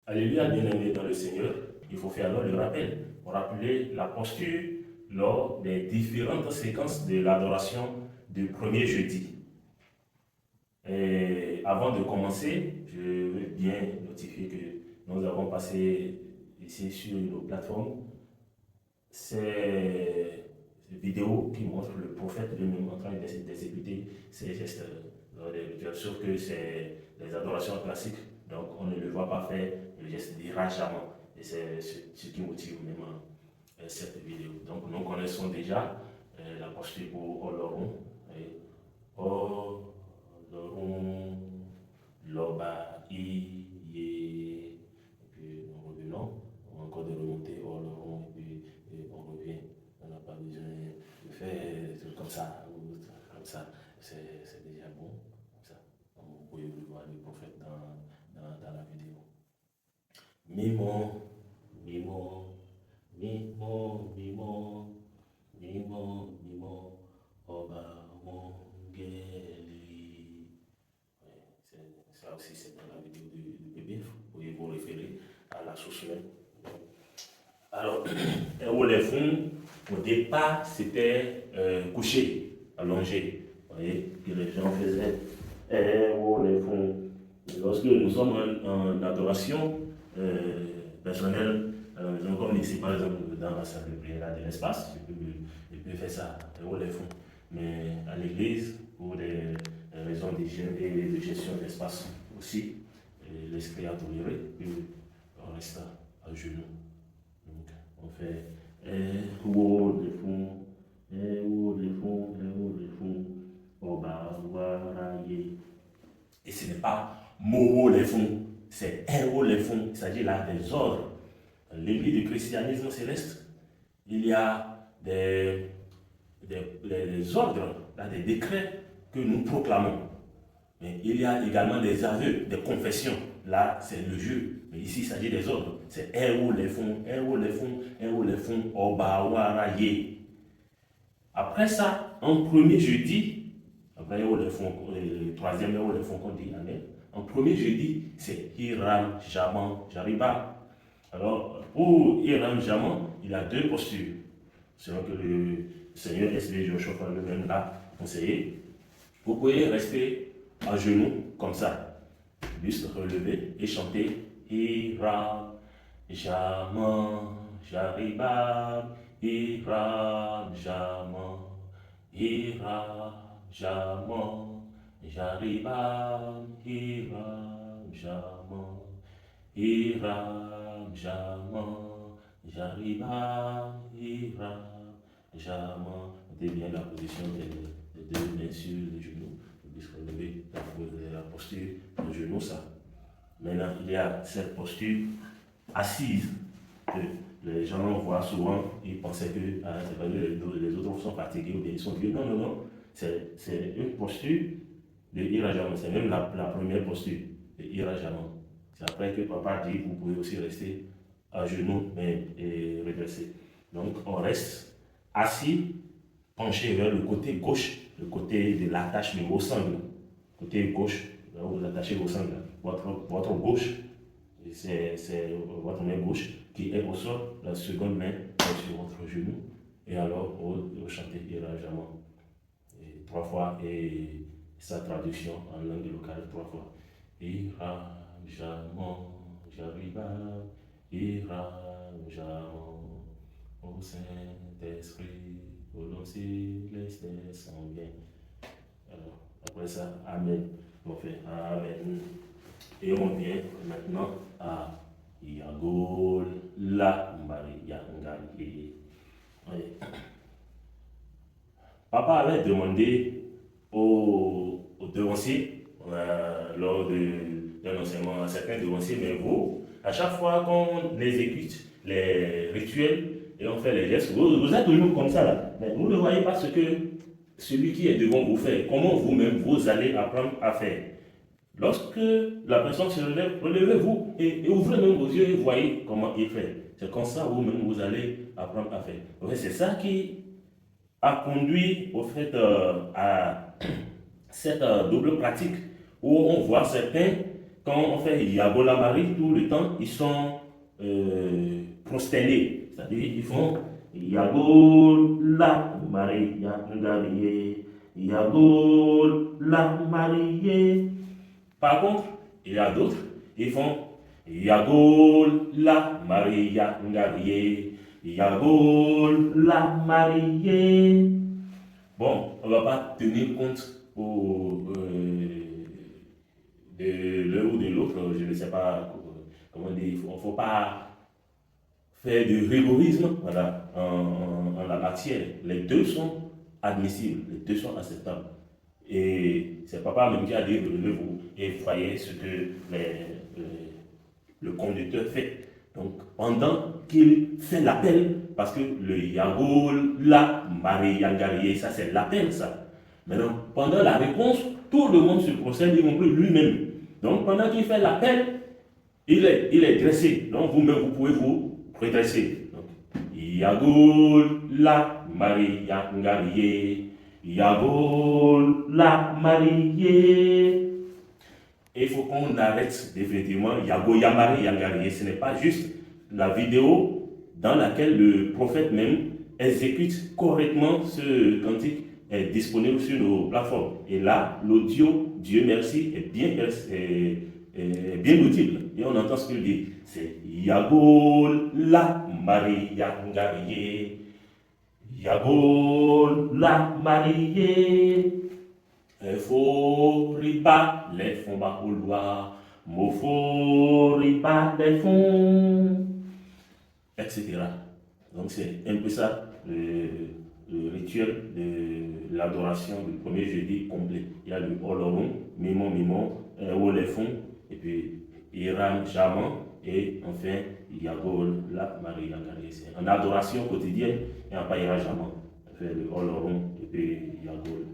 Alléluia, bien-aimé dans le Seigneur, il faut faire alors le rappel, pour rappeler la posture lors des différentes séquences de l'adoration du premier jeudi. Et avant de commencer, je veux bien notifier que nous avons passé ici sur nos plateformes ces vidéos qui montrent le prophète lui-même en train d'exécuter ses gestes dans les rituels, sauf que c'est des adorations classiques, donc on ne le voit pas faire le geste d'irradiement. Et c'est ce qui motive même cette vidéo. Donc nous connaissons déjà la posture pour Oloron. Oloron, Loba, I, Ye, et puis nous revenons, encore de remonter Oloron, et puis on revient. On n'a pas besoin de faire des trucs comme ça, ou comme ça. C'est déjà bon. Comme ça. Donc, vous pouvez voir le prophète dans la vidéo. Mimo, mimo, mimo, mimo, mimo, mimo, oba, wongeli. Ça aussi, c'est dans la vidéo du bébé. Vous pouvez vous référer à la source même. Alors, les fonds, au départ, c'était couché, allongé. Vous voyez, que les gens faisaient. Les fonds. Lorsque nous sommes en adoration personnelle à la maison, comme ici, par exemple, dans la salle de prière de l'espace, je peux faire ça, les fonds. Mais à l'église, pour des raisons d'hygiène et de gestion d'espace aussi, l'esprit a toléré, on reste à genoux. Donc, on fait haut les fonds, haut les fonds, haut les fonds, oba, waraye. Et ce n'est pas moho les fonds, c'est haut les fonds. Il s'agit là des ordres. Dans l'église du christianisme céleste, il y a des ordres, là, des décrets que nous proclamons. Mais il y a également des aveux, des confessions. Là, c'est le jeu. Mais ici, il s'agit des ordres. C'est où les fonds, où les fonds, où les fonds, Obawaraye. Après ça, en premier jeudi, après où les fonds, le troisième où les fonds qu'on dit, amen. En premier jeudi, c'est Hiram Jaman Jariba. Alors, pour Hiram Jaman, il a deux postures. Selon que le Seigneur S.B. Joshua lui-même l'a conseillé. Vous pouvez rester à genoux comme ça, buste relevé et chanter Hiram, Jaman, Jaribab, Hiram, Jaman, Hiram, Jaman, Jaribab, Hiram, Jaman, Hiram, Jaman, Jaribab, Hiram, Jaman. Notez bien la position des deux mains sur les genoux. Puisque relever la posture de genou, ça. Maintenant, il y a cette posture assise que les gens voient souvent, ils pensaient que les autres sont fatigués ou bien ils sont vieux. Non, non, non. C'est une posture de Irajaman. C'est même la première posture de Irajaman. C'est après que papa dit que vous pouvez aussi rester à genoux mais redresser. Donc, on reste assis, penché vers le côté gauche, le côté de l'attachement au sangle. Côté gauche, là où vous attachez vos sangles. Votre gauche, c'est votre main gauche qui est au sol, la seconde main est sur votre genou. Et alors, vous chantez Irajaman. Trois fois, et sa traduction en langue locale, trois fois. Irajaman, Jariba, Irajaman, au Saint-Esprit, au nom céleste descend bien. Alors, après ça, Amen. On fait Amen. Et on vient maintenant à Yagol, la Maria Ngali. Papa avait demandé aux devanciers, lors d'un enseignement à certains devanciers, mais vous, à chaque fois qu'on exécute les rituels et on fait les gestes, vous êtes toujours comme ça là. Mais vous ne voyez pas ce que celui qui est devant vous fait, comment vous-même vous allez apprendre à faire. Lorsque la personne se relève, relevez-vous et ouvrez même vos yeux et voyez comment il fait. C'est comme ça vous-même vous allez apprendre à faire. C'est ça qui a conduit au fait à cette double pratique où on voit certains, quand on fait Yago la Marie, tout le temps, ils sont prosternés. C'est-à-dire, ils font Yago la Marie, Yangarie, Yago la Marie. Par contre, il y a d'autres, ils font Yago la Marie, Yangarie, Yago la Marie. Bon, on ne va pas tenir compte de l'un ou de l'autre, je ne sais pas comment dire, il ne faut pas faire du rigorisme voilà, en la matière. Les deux sont admissibles, les deux sont acceptables. Et c'est papa même qui a dit relevez-vous et voyez ce que le conducteur fait. Donc pendant qu'il fait l'appel, parce que le Yago, la Marie Yangarie, ça c'est l'appel ça. Maintenant, pendant la réponse, tout le monde se procède, y compris lui-même. Donc pendant qu'il fait l'appel, il est dressé. Donc vous-même, vous pouvez vous redresser. Yago la Marie Yangarie, Yago la Marie. Et il faut qu'on arrête définitivement Yago Yamari Yangarie. Ce n'est pas juste la vidéo dans laquelle le prophète même exécute correctement ce cantique est disponible sur nos plateformes. Et là, l'audio, Dieu merci, est bien audible. Et on entend ce qu'il dit. C'est Yago la Marie Yangarie. Yago la Marie. Faut riba les fonds bas au loir, faut riba les fonds, etc. Donc c'est un peu ça le rituel de l'adoration du premier jeudi complet. Il y a le Olorum, Mimon, où les fonds, et puis Iram, Jaman, et enfin Yagol, la Marie Yangarie. C'est en adoration quotidienne et en Païra Jaman. On fait le Olorum et puis Yagol.